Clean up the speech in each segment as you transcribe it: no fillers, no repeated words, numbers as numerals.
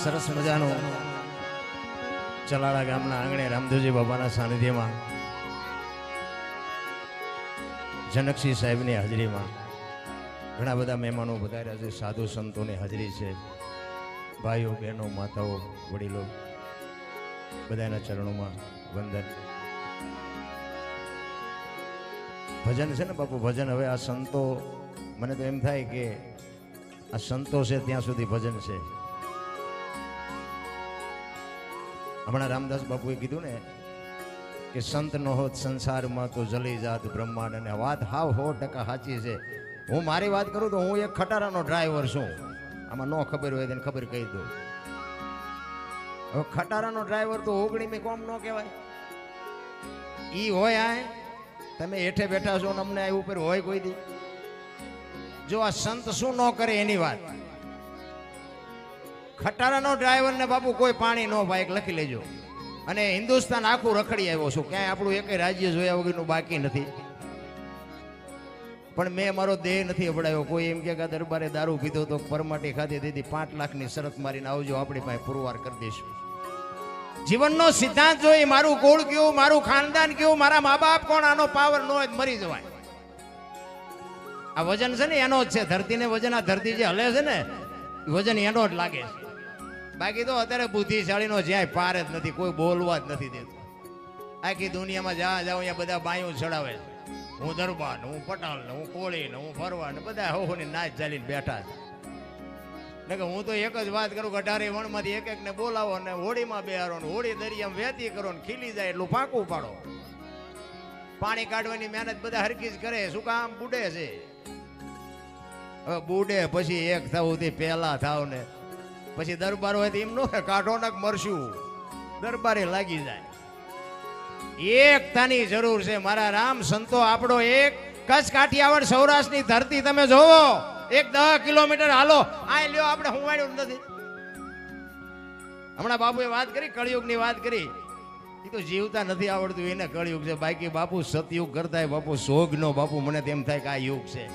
સરસ મજાનો ચલાળા ગામના આંગણે રામદેવજી બાબાના સાનિધ્યમાં જનકસિંહ સાહેબની હાજરીમાં ઘણા બધા મહેમાનો પધાર્યા છે, સાધુ સંતોની હાજરી છે, ભાઈઓ બહેનો માતાઓ વડીલો બધાના ચરણોમાં વંદન. ભજન છે ને બાપુ, ભજન હવે આ સંતો, મને તો એમ થાય કે આ સંતો છે ત્યાં સુધી ભજન છે. હમણાં રામદાસ બાપુએ કીધું ને કે સંત નો હોત સંસારમાં તો જલી જાત બ્રહ્માંડ, અને વાત હાવ 100% સાચી છે. હું મારી વાત કરું તો હું એક ખટારાનો ડ્રાઈવર છું. આમાં ન ખબર હોય તેને ખબર કહી દઉં. હવે ખટારાનો ડ્રાઈવર તો ઓગણીમી કોમ ન કહેવાય. ઈ હોય આ તમે હેઠે બેઠા છો ને અમને આ ઉપર હોય કોઈ દી. જો આ સંત શું ન કરે એની વાત. ખટારાનો ડ્રાઈવર ને બાપુ કોઈ પાણી ન બાઈક લખી લેજો. અને હિન્દુસ્તાન આખું રખડી આવ્યો છું, ક્યાંય આપણું એક રાજ્ય જોયા વગરનું બાકી નથી. પણ મેં મારો દેહ નથી અપડાયો. કોઈ એમ કે દરબારે દારૂ પીધો તો પરમાટી ખાધી દીધી, 5 લાખની શરત મારીને આવજો, આપણી પાસે પુરવાર કરી દઈશું. જીવનનો સિદ્ધાંત જોઈ મારું કુળ કેવું, મારું ખાનદાન કેવું, મારા મા બાપ કોણ, આનો પાવર ન હોય મરી જવાય. આ વજન છે ને એનો જ છે. ધરતીને વજન, આ ધરતી જે હલે છે ને વજન એનો જ લાગે છે. બાકી તો અત્યારે બુદ્ધિશાળીનો જ્યાં પાર જ નથી, કોઈ બોલવા જ નથી દેતું. આખી દુનિયામાં જ્યાં જાઉં અહીંયા બધા બાયું ચડાવે છે. હું દરબાર, હું પટાલ ને, હું કોળી ને, હું ફરવા ને, બધા હોની નાચ ચાલીને બેઠા છે. કે હું તો એક જ વાત કરું કે 18 વણમાંથી એક ને બોલાવો ને હોળીમાં બેહારો ને હોળી દરિયામાં વહેતી કરો ને ખીલી જાય એટલું ફાંકું પાડો. પાણી કાઢવાની મહેનત બધા હરકી જ કરે. શું કામ? બુડે છે. હવે બુડે પછી એક થવું તે પહેલા થાવ ને પછી દરબાર હોય તો એમ નો કાઢો ને મરશું, દરબારે લાગી જાય. એકતાની જરૂર છે મારા રામ સંતો. આપણો એક કચ્છ કાઠિયાવાડ સૌરાષ્ટ્રની ધરતી તમે જોવો, એક 10 કિલોમીટર હાલો આ લ્યો, આપણે હું વાળ્યું નથી. હમણાં બાપુએ વાત કરી, કળિયુગની વાત કરી. એ તો જીવતા નથી આવડતું એને કળિયુગ છે. બાકી બાપુ સતયુગ કરતા બાપુ સોગનો બાપુ મને તેમ થાય કે આ યુગ છે.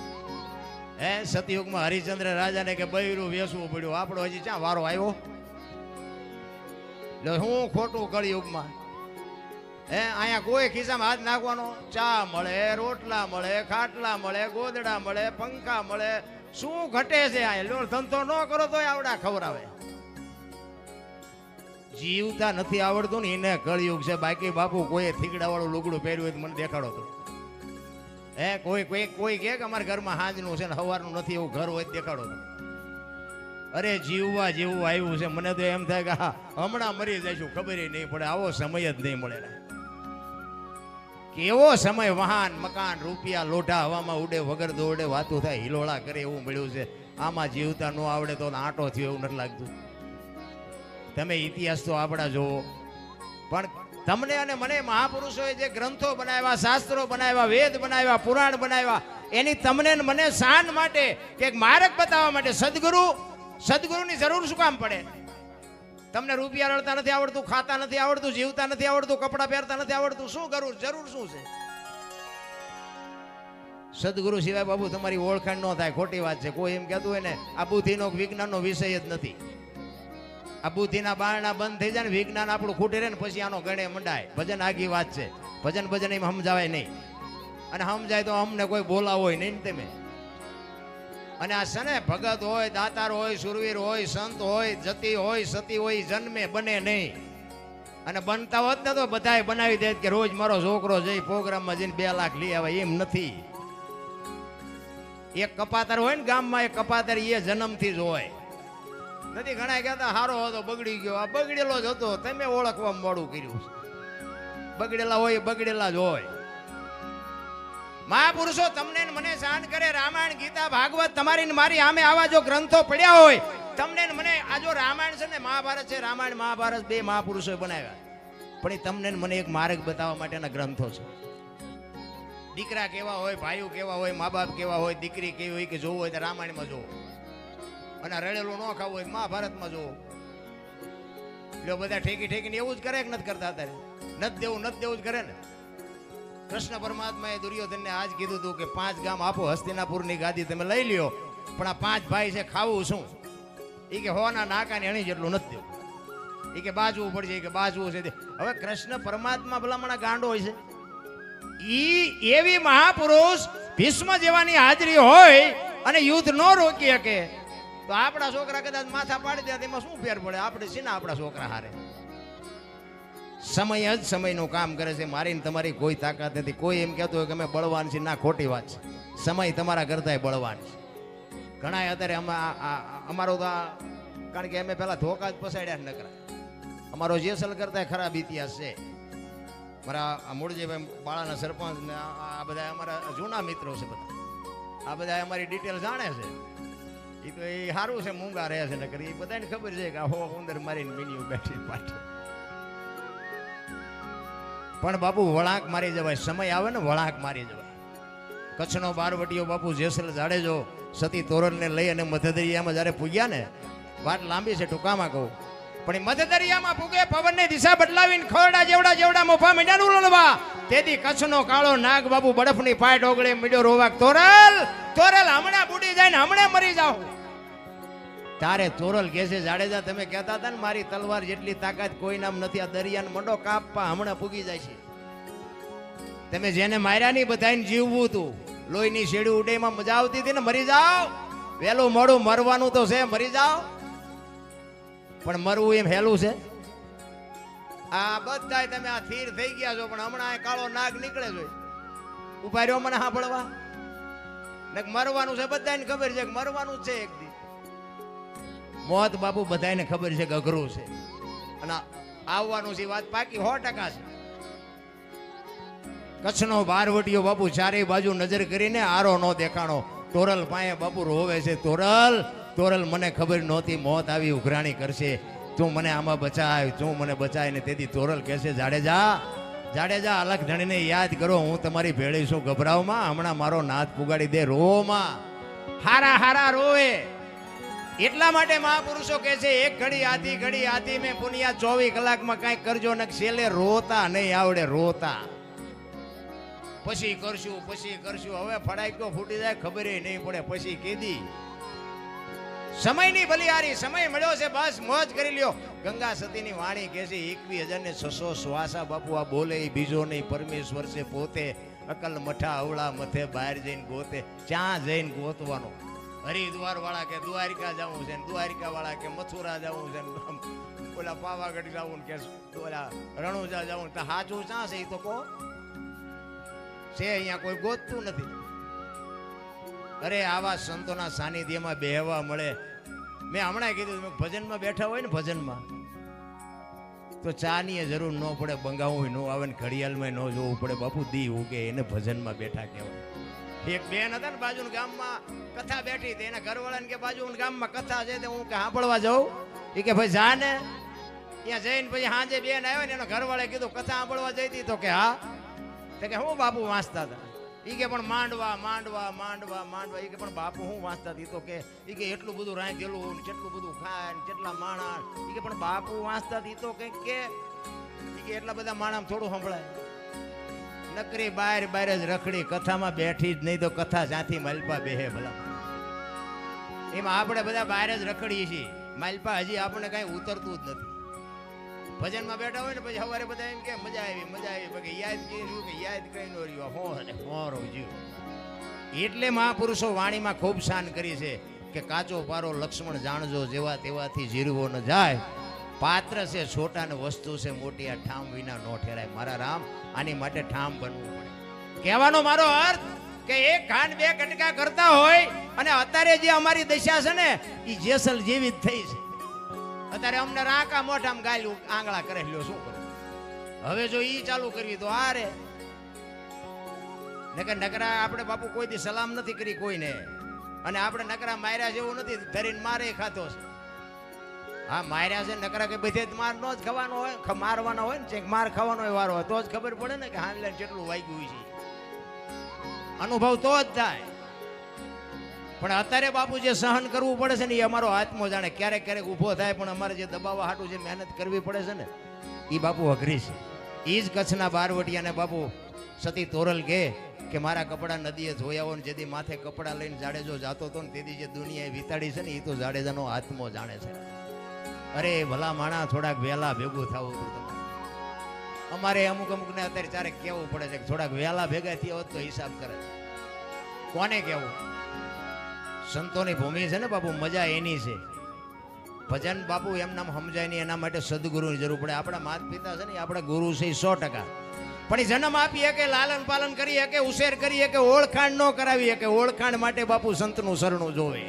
હે સતયુગમાં હરિચંદ્ર રાજાને કે બૈરું વેસવું પડ્યું, આપણો હજી ક્યાં વારો આવ્યો? એટલે હું ખોટું કળિયુગમાં. હે અહીંયા કોઈ ખિસ્સામાં હાથ નાખવાનો, ચા મળે, રોટલા મળે, ખાટલા મળે, ગોદડા મળે, પંખા મળે. શું ઘટે છે? આ લો ધંધો ન કરો તો આવડા ખવડાવે. જીવતા નથી આવડતું ને એને કળિયુગ છે. બાકી બાપુ કોઈ થીગડા વાળું લુગડું પહેર્યું હોય તો મને દેખાડો તો. હે કોઈ કે અમારા ઘરમાં હાજનું છે ને સવારનું નથી, એવું ઘર હોય દેખાડો તો. અરે જીવવા જેવું આવ્યું છે. મને તો એમ થાય કે હમણાં મરી જઈશું, ખબર નહીં પડે. આવો સમય જ નહીં મળે. કેવો સમય! વાહન, મકાન, રૂપિયા, લોઢા હવામાં ઉડે, વગર દોડે વાતું થાય, હિલોળા કરે એવું મળ્યું છે. આમાં જીવતા ન આવડે તો આંટો થયો એવું નથી લાગતું. તમે ઇતિહાસ તો આપણા જોવો. પણ તમને અને મને મહાપુરુષોએ જે ગ્રંથો બનાવ્યા, શાસ્ત્રો બનાવ્યા, વેદ બનાવ્યા, પુરાણ બનાવ્યા, એની તમને મને શાન માટે કે માર્ગ બતાવવા માટે સદગુરુની જરૂર શું કામ પડે? તમને રૂપિયા રળતા નથી આવડતું, ખાતા નથી આવડતું, જીવતા નથી આવડતું, કપડા પહેરતા નથી આવડતું, શું જરૂર શું છે? સદગુરુ સિવાય બાબુ તમારી ઓળખાણ ન થાય. ખોટી વાત છે. કોઈ એમ કહેતું હોય ને આ બુદ્ધિનો વિજ્ઞાનનો વિષય જ નથી. આ બુદ્ધિના બારણા બંધ થઈ જાય ને વિજ્ઞાન આપણું ખૂટે રહે ને પછી આનો ગણે મંડાય. ભજન આગી વાત છે. ભજન એમ સમજાવાય નહીં. અને સમજાય તો અમને કોઈ બોલાવો હોય નહીં તમે. અને આ છે ને ભગત હોય, દાતાર હોય, સુરવીર હોય, સંત હોય, જતી હોય, સતી હોય, જન્મે બને નહીં. અને બનતા હોત ને તો બધાએ બનાવી દે કે રોજ મારો છોકરો જઈ પ્રોગ્રામમાં જઈને 2 લાખ લઈ આવે. એમ નથી. એક કપાતર હોય ને ગામમાં, એક કપાતર એ જન્મથી જ હોય નથી. ઘણા કહેતા હારો હતો બગડી ગયો. આ બગડેલો જ હતો, તમે ઓળખવા મોડું કર્યું. બગડેલા હોય બગડેલા જ હોય. મહાપુરુષો તમને મને શાન કરે. રામાયણ, ગીતા, ભાગવત તમારી ને મારી સામે આવા જો ગ્રંથો પડ્યા હોય, તમને મને આ જો રામાયણ છે ને મહાભારત છે, રામાયણ મહાભારત 2 મહાપુરુષોએ બનાવ્યા. પણ એ તમને મને એક માર્ગ બતાવવા માટેના ગ્રંથો છે. દીકરા કેવા હોય, ભાઈઓ કેવા હોય, મા બાપ કેવા હોય, દીકરી કેવી હોય કે જોવું હોય તો રામાયણમાં જોવો. અને રડેલું ન ખાવું હોય મહાભારતમાં જોવો. એટલે બધા ઠેકીને એવું જ કરે કે નથી કરતા? અત્યારે નથી દેવું જ કરે ને. કૃષ્ણ પરમાત્માએ દુર્યોધનને આજ કીધું હતું કે 5 ગામ આપો, હસ્તિનાપુરની ગાદી તમે લઈ લ્યો, પણ આ 5 ભાઈ છે, ખાવું શું? એ કે હોના નાકાને એની જેટલું નથી દેવું. એ કે બાજવું પડશે, કે બાજવું છે. હવે કૃષ્ણ પરમાત્મા ભલામણા ગાંડો હોય છે. ઈ એવી મહાપુરુષ ભીષ્મ જેવાની હાજરી હોય અને યુદ્ધ ન રોકી શકે તો આપણા છોકરા કદાચ માથા પાડી દે એમાં શું ફેર પડે? આપણે છે ને આપણા છોકરા હારે. સમય જ સમયનું કામ કરે છે. મારી ને તમારી કોઈ તાકાત નથી. કોઈ એમ કહેતો હોય કે અમે બળવાન છીએ, ના, ખોટી વાત છે. સમય તમારા કરતાંય બળવાન છે. ઘણા અત્યારે અમારો તો કારણ કે અમે પેલા ધોકા જ પસાડ્યા ન કરા. અમારો જેસલ કરતા ખરાબ ઇતિહાસ છે. મારા મૂળજીભાઈ બાળાના સરપંચ ને આ બધા અમારા જૂના મિત્રો છે. બધા આ બધા અમારી ડિટેલ જાણે છે. એ તો એ સારું છે, મૂંગા રહે છે. નકર એ બધાને ખબર છે કે હો ઉંદર મારીને મીનિયું બેઠી પાછી. પણ બાપુ વળાંક મારી જવાય. સમય આવે ને વળાંક મારી જવાય. કચ્છનો બારવટીયો બાપુ જેસલ જાડેજો સતી તોરણને લઈ અને મધદરિયામાં જ્યારે પૂગ્યા ને, વાત લાંબી છે, ટૂંકામાં કહું, પણ એ મધદરિયામાં પૂગે પવનની દિશા બદલાવીને ખોરડા જેવડા જેવડા મોફા મીંડાનું લલવા. તેથી કચ્છનો કાળો નાગ બાપુ બરફની પાટ ઓગળે મીડ્યો રોવાક. તોરલ તોરલ હમણાં બુડી જાય ને હમણાં મરી જાવ. તારે તોરલ કહે છે, જાડેજા તમે કહેતા હતા ને મારી તલવાર જેટલી તાકાત કોઈ નામ નથી. આ દરિયાને મંડો કાપવા હમણાં પૂગી જાય છે. તમે જેને માર્યા નહીં બધાને જીવવું હતું. લોહીની શેડી ઉડેમાં મજા આવતી હતી ને, મરી જાઓ. વહેલું મોડું મરવાનું તો છે, મરી જાઓ. પણ મરવું એમ હેલું છે? આ બધા તમે આ થીર થઈ ગયા છો, પણ હમણાં કાળો નાગ નીકળે છે. ઉભા રહ્યો મને સાંભળવા. ને મરવાનું છે, બધાને ખબર છે કે મરવાનું જ છે. એક દી મોત બાપુ બધાને ખબર છે કે અઘરું છે અને આવવાનું છે. વાત પાકી 100% છે. કચ્છનો બારવટીયો બાપુ ચારેય બાજુ નજર કરીને આરો નો દેખાણો. તોરલ પાયે બાપુ રોવે છે. તોરલ તોરલ મને ખબર નહોતી મોત આવી ઉઘરાણી કરશે. તું મને આમાં બચાય, તું મને બચાય. ને તેથી તોરલ કહેશે, જાડેજા જાડેજા અલખ ધણીને યાદ કરો, હું તમારી ભેળી છું. ગભરાવમાં હમણાં મારો નાથ પુગાડી દે. રોમાં હારા હારા રોવે. એટલા માટે મહાપુરુષો કહે છે, એક ઘડી આધી મેં પુનિયા 24 કલાકમાં કાંઈક કરજો ને છેલ્લે રોતા નહીં આવડે. રોતા પછી કરશું. હવે ફડાકો ફૂટી જાય ખબર નહીં પડે. પછી કીધી સમયની બલિહારી. સમય મળ્યો છે, બસ મોજ કરી લ્યો. ગંગા સતીની વાણી કહે છે, 21,600 શ્વાસા બાપુ આ બોલે બીજો નહીં, પરમેશ્વર છે પોતે. અકલ મઠા અવળા મથે બહાર જઈને ગોતે. ક્યાં જઈને ગોતવાનો? હરિદ્વાર વાળા કે દ્વારિકા જવું છે, દ્વારિકા વાળા કે મથુરા જવું છે, ઓલા પાવાગઢ જવું કે ઓલા રણુજા જવું. તો સાચું ક્યાં છે? એ તો કહો છે. અહીંયા કોઈ ગોતતું નથી. અરે આવા સંતોના સાનિધ્યમાં બેહવા મળે. મેં હમણાં કીધું, ભજનમાં બેઠા હોય ને, ભજનમાં તો ચાની જરૂર ન પડે, બંગાવું ન આવે ને ઘડિયાળમાં ન જોવું પડે. બાપુ દી ઉગે એને ભજનમાં બેઠા કહેવાય. એક બેન હતા ને બાજુ ગામમાં કથા બેઠી હતી. એના ઘરવાળાને કે બાજુ ગામમાં કથા છે, હું કે સાંભળવા જાઉં. એ કે ભાઈ જા ને. ત્યાં જઈને પછી સાંજે બેન આવ્યો ને, એનો ઘરવાળે કીધું કથા સાંભળવા જઈ હતી. તો કે હા. તો કે હું બાપુ વાંચતા હતા. એ કે પણ માંડવા માંડવા માંડવા માંડવા. એ કે પણ બાપુ હું વાંચતા હતી. તો કે એ કે એટલું બધું રાંધેલું, કેટલું બધું ખાય, કેટલા માણસ. એ કે પણ બાપુ વાંચતા હતી. તો કંઈક કે એટલા બધા માણસ થોડું સંભળાય. નકરી બહાર બહાર જ રખડી, કથામાં બેઠી જ નહીં. તો કથા જ્યાંથી માલપા બેહે ભલા. એમાં આપણે બધા બહાર જ રખડીએ છીએ. માલપા હજી આપણે કઈ ઉતરતું જ નથી. ભજનમાં બેઠા હોય ને પછી સવારે બધા એમ કે મજા આવી પછી યાદ કર્યું કે યાદ કઈ નો રહ્યો. એટલે મહાપુરુષો વાણીમાં ખૂબ શાન કરી છે કે કાચો પારો લક્ષ્મણ જાણજો, જેવા તેવાથી જીરવો ન જાય. પાત્ર છે છોટા ને વસ્તુ છે મોટી, આ ઠામ વિના નો ઠેરાય. મારા રામ, આની માટે ઠામ બનવું પડે. કહેવાનો મારો અર્થ કે એક ઘાન બે કટકા કરતા હોય અને અત્યારે જે અમારી દશા છે ને એ જેસલ જેવી જ થઈ છે. અત્યારે અમને રાકા મોઢામાં ગાલ્યું આંગળા કરે લ્યો, શું કરું? હવે જો ઈ ચાલુ કરવી તો આ રે. નકરા આપણે બાપુ કોઈ દી સલામ નથી કરી કોઈને, અને આપણે નકરા માર્યા જેવું નથી. ધરીને મારે ખાતો છે. હા માર્યા છે નકરા કે બધે માર નો જ ખાવાનો હોય, મારવાનો હોય ને માર ખાવાનો હોય વારો હોય તો જ ખબર પડે ને કે હાલ કેટલું વાગ્યું છે. અનુભવ તો જ થાય. પણ અત્યારે બાપુ જે સહન કરવું પડે છે ને એ અમારો આત્મો જાણે. ક્યારેક ક્યારેક ઊભો થાય પણ અમારે જે દબાવવા હાટું જે મહેનત કરવી પડે છે ને એ બાપુ અઘરી છે. એ જ કચ્છના બારવટિયાને બાપુ સતી તોરલ કે કે મારા કપડાં નદીએ ધોયા હોય ને જેથી માથે કપડાં લઈને જાડેજો જાતો હતો ને તેથી જે દુનિયાએ વિતાડી છે ને એ તો જાડેજાનો આત્મો જાણે છે. અરે ભલા માણા થોડાક વહેલા ભેગું થવું હતું તમારે. અમારે અમુક ને અત્યારે ચારે કેવું પડે છે કે થોડાક વહેલા ભેગા થયા હોત તો હિસાબ કરે. કોને કેવું? સંતોની ભૂમિ છે ને બાપુ, મજા એની છે. ભજન બાપુ એમ નામ સમજાય નહીં, એના માટે સદગુરુની જરૂર પડે. આપણા માતા પિતા છે ને આપણા ગુરુ છે 100%. પણ એ જન્મ આપી શકે, લાલન પાલન કરી શકે, ઉછેર કરી શકે, ઓળખાણ ન કરાવી શકે. ઓળખાણ માટે બાપુ સંતનું શરણું જોવે,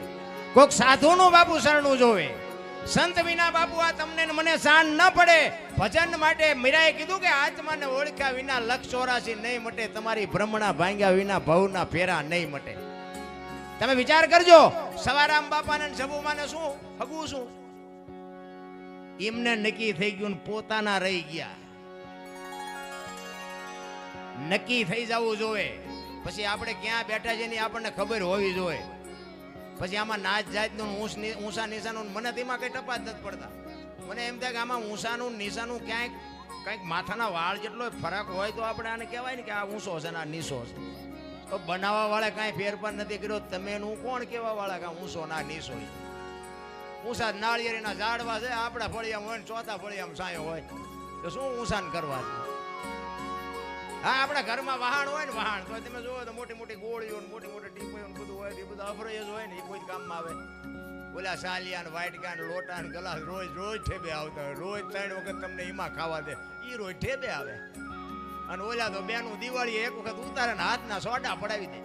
કોઈક સાધુનું બાપુ શરણું જોવે. સંત વિના બાપુ આ તમને મને શાન ન પડે. ભજન માટે મીરાએ કીધું કે આત્માને ઓળખ્યા વિના લક્ષ 84 નહીં મટે, તમારી ભ્રમણા ભાંગ્યા વિના ભવના ફેરા નહીં મટે. તમે વિચાર કરજો, સવારામ બાપાને સબુમાને શું હગું શું એમને નક્કી થઈ ગયું, પોતાના રહી ગયા. નક્કી થઈ જવું જોઈએ. પછી આપણે ક્યાં બેઠા છે ને આપણને ખબર હોવી જોઈએ. પછી આમાં નાચ જાતનું ઊંચા નીચાનું મને તેમાં કઈ ટપા જ નથી પડતા. મને એમ થાય કે આમાં ઊંચાનું નીચાનું ક્યાંક કંઈક માથાના વાળ જેટલો ફરક હોય તો આપણે આને કહેવાય ને કે આ ઊંચો છે ને આ નીચો છે. તો બનાવવા વાળા કાંઈ ફેરફાર નથી કર્યો. તમે એનું કોણ કહેવા વાળા કે ઊંચો ના નીચો? ઊંચા નાળિયેરીના ઝાડવા છે, આપણા ફળિયામાં હોય ને ચોથા ફળિયામાં છાંયો હોય તો શું ઊંચાન કરવા છે? હા, આપણા ઘરમાં વહાણ હોય ને વહાણ, તો તમે જોવો તો મોટી મોટી ગોળીઓ ને મોટી મોટી ટીપીઓ ને બધું હોય, એ બધું અફરજ હોય ને, એ કોઈ કામમાં આવે. ઓલા સાલિયા ને વાટકા ને લોટા ને ગલાસ રોજ રોજ ઠેબે આવતા હોય. રોજ 3 વખત તમને એમાં ખાવા દે, એ રોજ ઠેબે આવે. અને ઓલા તો બેનું દિવાળી એક વખત ઉતારે ને હાથના સોડા પડાવી દે,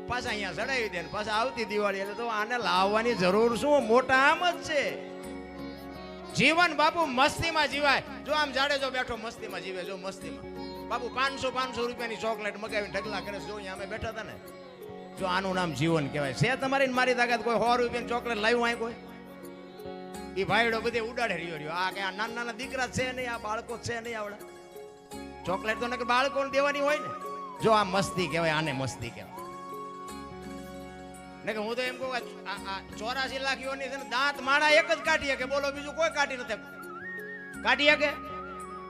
પાછા અહીંયા ચડાવી દે ને પાછા આવતી દિવાળી. એટલે તો આને લાવવાની જરૂર શું? મોટા આમ જ છે. જીવન બાપુ મસ્તીમાં જીવાય. જો આમ જાડેજો બેઠો મસ્તીમાં જીવે. જો મસ્તીમાં બાપુ 500 રૂપિયાની ચોકલેટ મગાવીને ઢગલા કરે. જો અહીંયા અમે બેઠા હતા ને, જો આનું નામ જીવન કહેવાય. છે તમારી મારી તાકાત કોઈ 100 રૂપિયાની ચોકલેટ લાવ્યું હોય કોઈ? એ ભાઈડો બધે ઉડાડે રહ્યો. આ કે આ નાના નાના દીકરા છે નહીં, આ બાળકો છે નહીં આવડે. ચોકલેટ તો ને બાળકોને દેવાની હોય ને. જો આ મસ્તી કહેવાય, આને મસ્તી કહેવાય. ને કે હું તો એમ કહું કે આ 84 લાખ યોની છે ને દાંત માણા એક જ કાઢી શકે, બોલો બીજું કોઈ કાઢી નથી કાઢી શકે.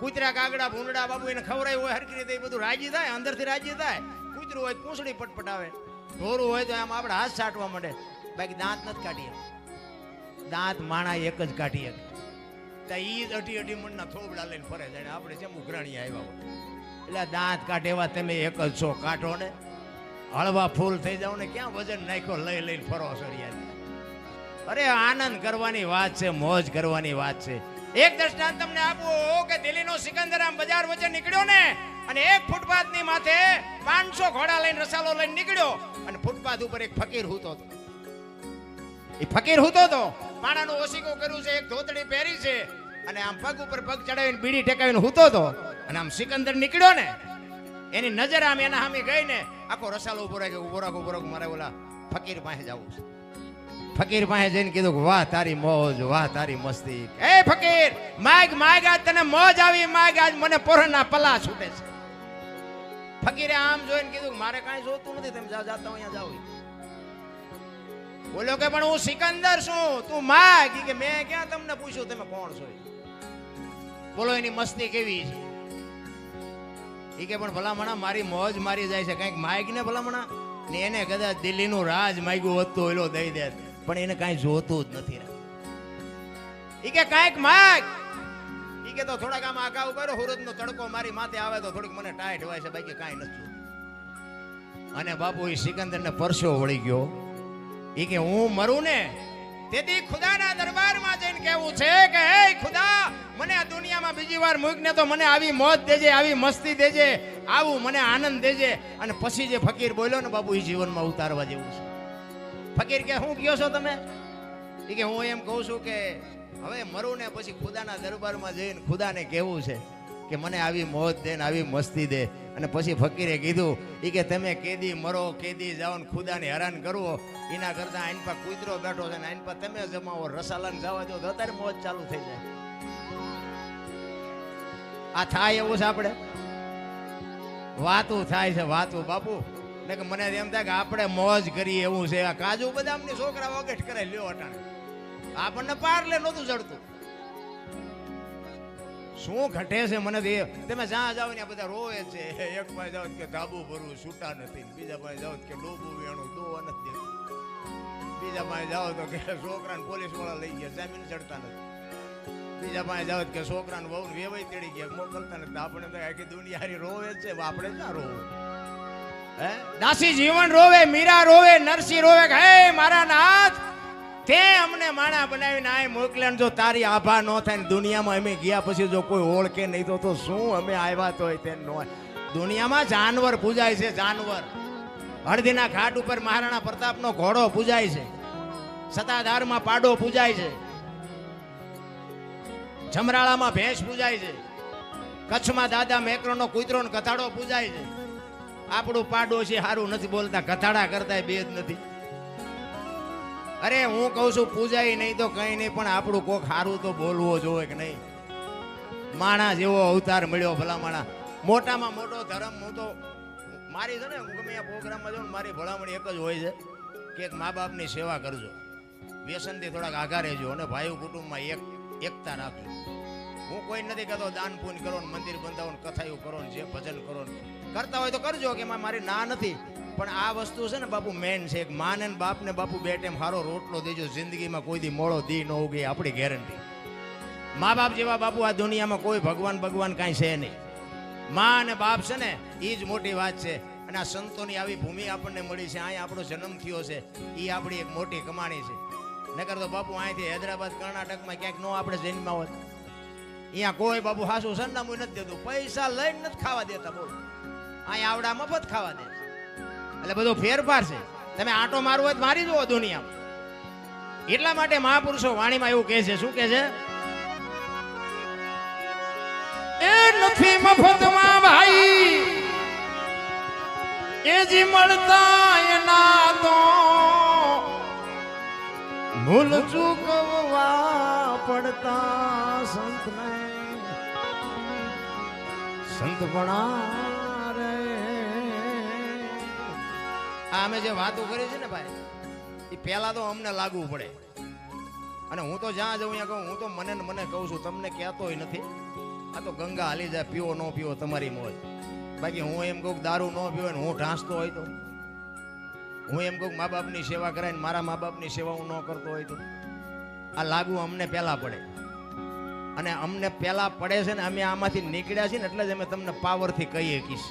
કૂતરા કાગડા ભૂંડડા બાબુ એને ખવડાવ્યું હોય હરકી રીતે, એ બધું રાજી થાય, અંદરથી રાજી થાય. કૂતરું હોય પૂંછડી પટપટાવે, ઢોરું હોય તો આમ આપણે હાથ છાંટવા માંડે. બાકી દાંત નથી કાઢી શકે. દાંત માણા એક જ કાઢી શકે. ઈ જ અઢી મણના થોબડા લઈને ફરે જાય. આપણે જેમ ઉઘરાણી આવ્યા હોય એટલે દાંત કાઢેવા તમે એક જ છો. કાઢો ને હળવા ફૂલ થઈ જાવ ને, ક્યાં વજન નાખ્યો લઈ લઈને ફરો સરિયા. અરે આનંદ કરવાની વાત છે, મોજ કરવાની વાત છે. એક દ્રષ્ટાંત તમને આપું કે દિલ્હીનો સિકંદર આમ બજાર વચ્ચે નીકળ્યો ને, અને એક ફૂટપાથ ની માથે 500 ઘોડા લઈને રસાલો લઈને નીકળ્યો, અને ફૂટપાથ ઉપર એક ફકીર હૂતો હતો. એ ફકીર હૂતો હતો, પાણાનું ઓશીકો કર્યું છે, એક ધોતડી પહેરી છે, અને આમ પગ ઉપર પગ ચડાવીને બીડી ટેકાવીને હૂતો હતો. અને આમ સિકંદર નીકળ્યો ને, એની નજર આમ એના સામે ગઈ ને, આખો રસાલો ઉભો રાખે, ઉભો રાખો મારે ઓલા ફકીર પાસે જવું છે. ફકીર પાસે જઈને કીધું કે વાહ તારી મોજ, વાહ તારી મસ્તી. એ ફકીર માગ માગ, આજ તને મોજ આવી, માગ આજ મને પોરના પલા છૂટે છે. ફકીરે આમ જોઈને કીધું કે મારે કાંઈ જોતું નથી, તમે જાતા અહીંયા જાઓ. બોલો કે પણ હું સિકંદર છું, તું માગ. કે મેં ક્યાં તમને પૂછ્યું તમે કોણ છો? બોલો એની મસ્તી કેવી છે? એ કે પણ ભલામણા મારી મોજ મારી જાય છે, કંઈક માગ ને ભલામણા. ને એને કદાચ દિલ્હીનું રાજ માગ્યું હોત તો એલો દઈ દે, પણ એને કાંઈ જોતું જ નથી. ઈ કે કાંઈક માગ. ઈ કે તો થોડાક આમ આઘા ઉભો હુરતનો તડકો મારી માથે આવે તો થોડીક મને ટાઈટ હોય છે, બાકી કાંઈ નથી. અને બાપુ એ સિકંદરને પરસો વળી ગયો. ઈ કે હું મરું ને તેથી ખુદાના દરબારમાં જઈને કહેવું છે કે હે ખુદા, મને આ દુનિયામાં બીજી વાર મૂકને તો મને આવી મોજ દેજે, આવી મસ્તી દેજે, આવું મને આનંદ દેજે. અને પછી જે ફકીર બોલ્યો ને બાપુ, એ જીવનમાં ઉતારવા જેવું છે. ફકીર કે શું કહો છો તમે? એ કે હું એમ કહું છું કે હવે મરું ને પછી ખુદાના દરબારમાં જઈને ખુદાને કહેવું છે કે મને આવી મોજ દે ને આવી મસ્તી દે. અને પછી ફકીરે કીધું એ કે તમે કેદી મરો કેદી જાઓ ને ખુદાને હેરાન કરવો, એના કરતા આઈન પર કૂતરો બેઠો છે ને આઈન પર તમે જમાવો, રસાલાને જવા દો તો અત્યારે મોજ ચાલુ થઈ જાય. આ થાય એવું છે? આપણે વાતું થાય છે, વાતું બાપુ. ને કે મને એમ થાય કે આપણે મોજ કરીએ એવું છે. આ કાજુ બદામની છોકરા વગેટ કરે લ્યો અટાણે, આપણને પાર લે નહોતું જડતું. શું ઘટે છે મને તો તમે જ્યાં જાઓ ને બધા રોવે છે. એક પાસે જાઓ કે ધાબુ ભરવું છૂટા નથી, બીજા પાસે જાઓ કે ડોબું વેણું દોવા નથી, બીજા પાસે જાઓ તો કે છોકરાને પોલીસ વાળા લઈ ગયા જામીન ચડતા નથી, બીજા પાસે જાઓ કે છોકરાને બહુ વેવાઈ તેડી ગયા મોકલતા નથી. આપણે તો આખી દુનિયા રોવે છે, આપણે ક્યાં રોવું? હે દાસી જીવન રોવે, મીરા રોવે, નરસિંહ રોવે કે હે મારા નાથ તે અમને માણા બનાવીને આ મોકલ્યા. જો તારી આભા ન થાય ને દુનિયામાં અમે ગયા પછી જો કોઈ ઓળખે નહીં તો શું અમે આવ્યા તો તે ન. દુનિયામાં જાનવર પૂજાય છે, જાનવર. હળદીના ઘાટ ઉપર મહારાણા પ્રતાપનો ઘોડો પૂજાય છે, સતાધારમાં પાડો પૂજાય છે, જમરાળામાં ભેંસ પૂજાય છે, કચ્છમાં દાદા મેકરણનો કૂતરો ને કથાડો પૂજાય છે. આપણું પાડો છે સારું નથી બોલતા, કથાડા કરતા બે જ નથી. અરે હું કહું છું પૂજાય નહીં તો કઈ નહીં, પણ આપણું કોક સારું તો બોલવો જોઈએ કે નહીં? માણા જેવો અવતાર મળ્યો ભલા માણા, મોટામાં મોટો ધર્મ. હું તો મારી છે ને હું ગમે આ પ્રોગ્રામમાં જાઉં મારી ભલામણ એક જ હોય છે કે એક મા બાપની સેવા કરજો, વ્યસનથી થોડાક આઘા રહેજો અને ભાઈ કુટુંબમાં એકતા રાખજો. હું કોઈ નથી કહેતો દાન પુણ્ય કરો ને મંદિર બંધાવો ને કથાયું કરો ને જે ભજન કરો ને કરતા હોય તો કરજો, કે મારી ના નથી. પણ આ વસ્તુ છે ને બાપુ મેન છે. એક માને ને બાપ ને બાપુ બે ટાઈમ સારો રોટલો દેજો, જિંદગીમાં કોઈ દી મોડો દી ન ઉગે આપણી ગેરંટી. મા બાપ જેવા બાપુ આ દુનિયામાં કોઈ ભગવાન કાંઈ છે નહીં. મા અને બાપ છે ને એ જ મોટી વાત છે. અને આ સંતોની આવી ભૂમિ આપણને મળી છે, અહીંયા આપણો જન્મ થયો છે, એ આપણી એક મોટી કમાણી છે. નકર તો બાપુ અહીંથી હૈદરાબાદ કર્ણાટકમાં ક્યાંક નો આપણે જન્મા હોત. અહીંયા કોઈ બાપુ હાસું સરનામું નથી દેતું, પૈસા લઈને નથી ખાવા દેતા. બોલો અહીંયા આવડા મફત ખાવા દે. એટલે બધો ફેરફાર છે. તમે આટો મારવો હોય મારી જુઓ દુનિયામાં. એટલા માટે મહાપુરુષો વાણીમાં એવું કહે છે, શું કહે છે? એ નથી મફતમાં ભાઈ એ જી મળતા એના તો ભૂલ ચૂકવવા પડતા સંતને સંતપણા રે. અમે જે વાતો કરી છે ને ભાઈ, એ પહેલા તો અમને લાગવું પડે. અને હું તો જ્યાં જઉં ત્યાં કહું, હું તો મને કહું છું, તમને કહેતોય નથી. આ તો ગંગા હાલી જાય, પીવો ન પીવો તમારી મોજ. બાકી હું એમ કહું દારૂ ન પીવો ને હું ઢાંસતો હોય તો, હું એમ કહું મા બાપની સેવા કરાય ને મારા મા બાપની સેવા હું ન કરતો હોય તો, આ લાગવું અમને પહેલા પડે. અને અમને પહેલા પડે છે ને અમે આમાંથી નીકળ્યા છીએ ને એટલે જ અમે તમને પાવરથી કહીએ કીશ.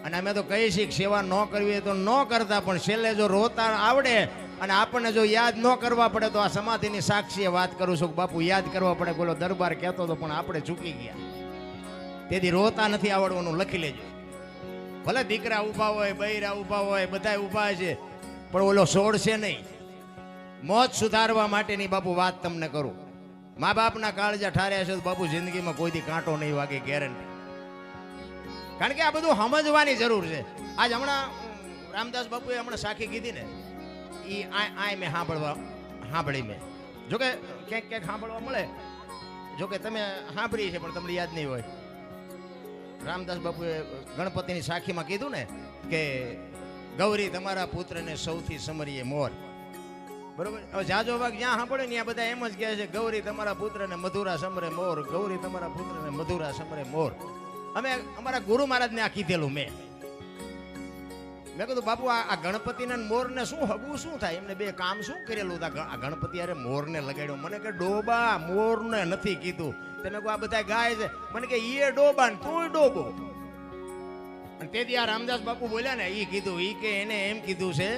અને અમે તો કહીએ છીએ સેવા ન કરવી હોય તો ન કરતા, પણ છેલ્લે જો રોતા આવડે અને આપણને જો યાદ ન કરવા પડે તો આ સમાધિની સાક્ષીએ વાત કરું છું કે બાપુ યાદ કરવા પડે. બોલો દરબાર કહેતો હતો પણ આપણે ચૂકી ગયા. તેથી રોતા નથી આવડવાનું, લખી લેજો. ભલે દીકરા ઊભા હોય, બૈરા ઊભા હોય, બધા ઊભા છે, પણ ઓલો છોડશે નહીં. મોત સુધારવા માટેની બાપુ વાત તમને કરું. મા બાપના કાળજા ઠાર્યા છે તો બાપુ જિંદગીમાં કોઈ દી કાંટો નહીં વાગે, ગેરંટી. કારણ કે આ બધું સમજવાની જરૂર છે. આજ હમણાં રામદાસ બાપુએ હમણાં સાખી કીધી ને, એ મેં સાંભળી મેં. જોકે ક્યાંક સાંભળવા મળે, જોકે તમે સાંભળી છે પણ તમને યાદ નહીં હોય. રામદાસ બાપુએ ગણપતિની સાખીમાં કીધું ને કે ગૌરી તમારા પુત્રને સૌથી સમરીએ મોર. બરોબર. હવે જાજો ભાગ જ્યાં સાંભળે ને ત્યાં બધા એમ જ કહે છે ગૌરી તમારા પુત્રને મધુરા સમરે મોર, ગૌરી તમારા પુત્રને મધુરા સમરે મોર. અમે અમારા ગુરુ મહારાજને આ કીધેલું મેં કીધું બાપુ આ ગણપતિના મોરને શું હગવું શું થાય, એમને બે કામ શું કરેલું હતા? આ ગણપતિ અરે મોરને લગાડ્યો. મને કે ડોબા મોરને નથી કીધું. તમે કહો આ બધા ગાય છે, મને કે એ ડોબા ને તું ડોબો. અને તેથી આ રામદાસ બાપુ બોલ્યા ને એ કીધું, એ કે એને એમ કીધું છે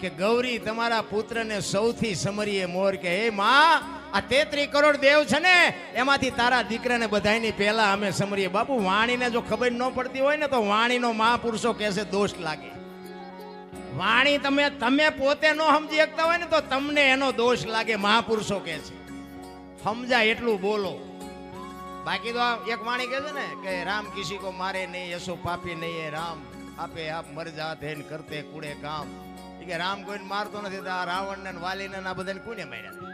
કે ગૌરી તમારા પુત્રને સૌથી સમરીએ મોર. કે હે માં આ 33 કરોડ દેવ છે ને એમાંથી તારા દીકરાને બધાની પહેલા અમે સમરીએ. બાપુ વાણીને જો ખબર ન પડતી હોય ને તો વાણીનો મહાપુરુષો કહેશે દોષ લાગે. વાણી તમે પોતે ન સમજી શકતા હોય ને તો તમને એનો દોષ લાગે. મહાપુરુષો કહે છે સમજાય એટલું બોલો. બાકી તો એક વાણી કહે છે ને કે રામ કિસી કો મારે નહીં, યશો પાપી નહીં, રામ આપે આપ મર જાતે ને કરતે કુડે કામ. કે રામ કોઈને મારતો નથી, આ રાવણ ને વાલીને આ બધાને કોને માર્યા?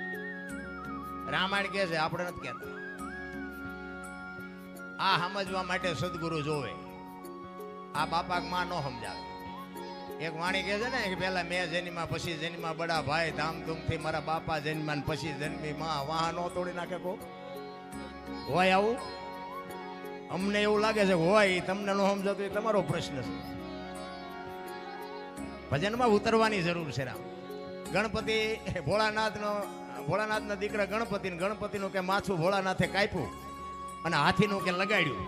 રામાયણ કે છે, આપણે નથી કહેતા. આ સમજવા માટે સદગુરુ જોવે, આ બાપા માં ન સમજાવે. એક વાણી કહે છે ને કે પેલા મેં જન્મા પછી જન્મા બડા ભાઈ ધામધૂમથી મારા બાપા જન્મા પછી જન્મી માં વાહ નો તોડી નાખે કો. હોય આવું અમને એવું લાગે છે હોય તમને ન સમજાતું એ તમારો પ્રશ્ન છે ભજનમાં ઉતરવાની જરૂર છે રામ ગણપતિ ભોળાનાથના દીકરા ગણપતિનું કે માથું ભોળાનાથે કાપ્યું અને હાથીનું કે લગાડ્યું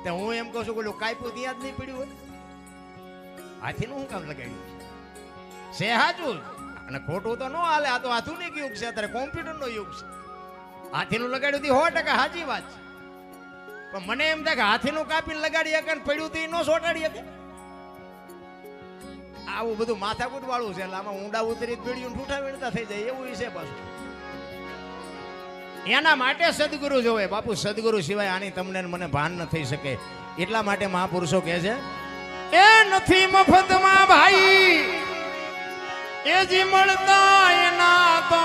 તે હું એમ કહું છું કે કાપ્યું ત્યાં જ નહીં પડ્યું હોય હાથીનું શું કામ લગાડ્યું છે સાચું અને ખોટું તો ન હાલે આ તો આધુનિક યુગ છે અત્યારે કોમ્પ્યુટરનો યુગ છે હાથીનું લગાડ્યું હતી 100% સાચી વાત છે પણ મને એમ થાય કે હાથીનું કાપીને લગાડી શકે ને પડ્યું તો એ ન સોટાડી શકે આવું બધું માથાકૂટ વાળું છે એટલે આમાં ઊંડા ઉતરી પીડીયું ઠૂઠા વીણતા થઈ જાય એવું છે પાછું એના માટે સદગુરુ જોવે બાપુ સદગુરુ સિવાય આની તમને મને ભાન ન થઈ શકે એટલા માટે મહાપુરુષો કહે છે એ નથી મફતમાં ભાઈ એ જી મળતા એના તો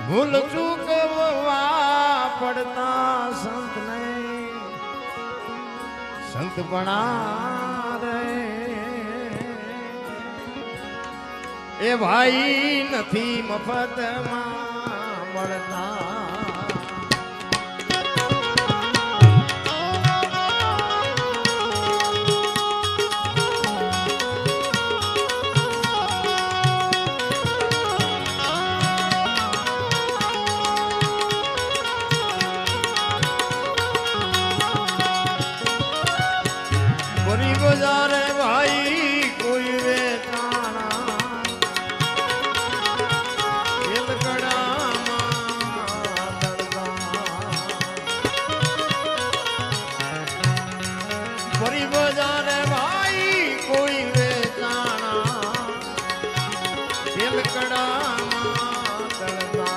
ભૂલ ચૂકવા પડતા સંત નહીં સંત બના રે એ ભાઈ નથી મફતમાં મળતા બજારે ભાઈ કોઈ વેચાણા એલકડામાં તડકા ફરી બજારે ભાઈ કોઈ વેચાણા એલકડામાં તડકા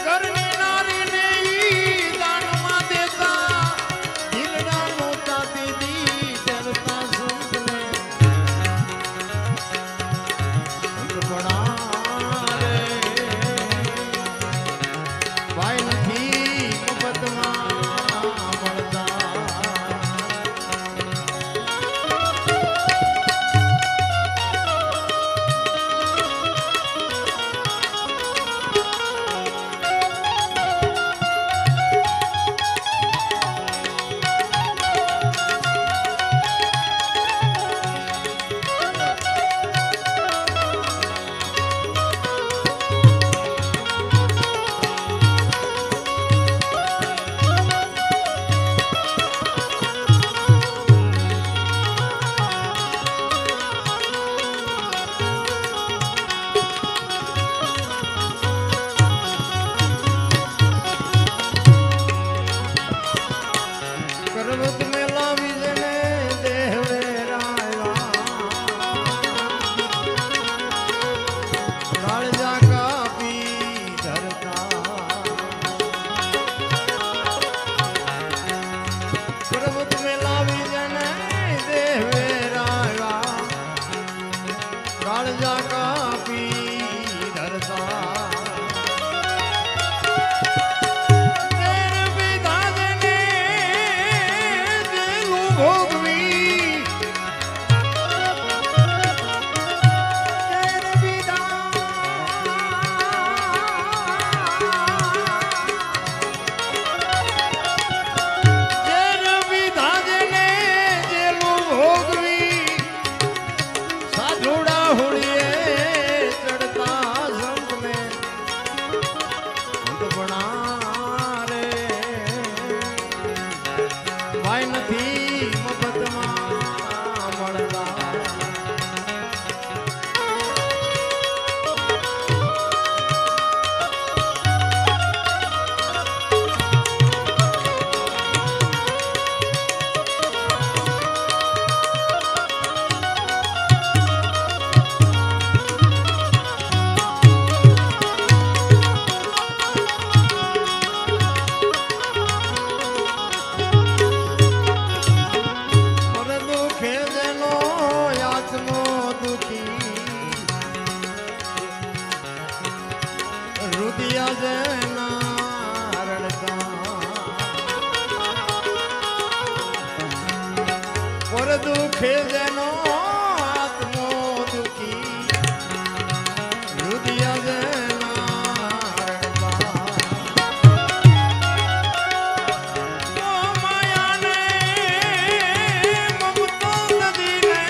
ઘરની નારીને દુખે જેનો આત્મો દુખી હૃદય જેના માયાને મમતો નદીને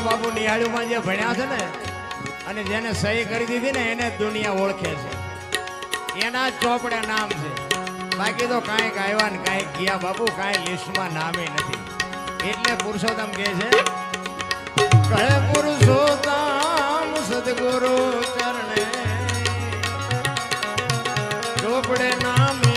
બાબુ નિહાળ્યુંમાં જે ભણ્યા છે ને અને જેને સહી કરી દીધી ને એને દુનિયા ઓળખે છે, એના જ ચોપડે નામ છે. બાકી તો કાંઈક આવ્યા ને કાંઈક ગયા બાપુ, કાંઈ લિસ્ટમાં નામે નથી. એટલે પુરુષોત્તમ કહે છે, કહે પુરુષોત્તમ સદગુરુ ચરણે ચોપડે નામે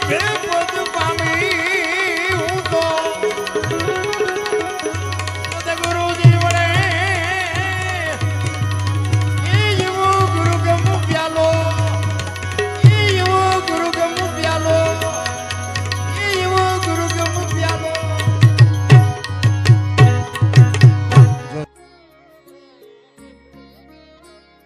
Yeah.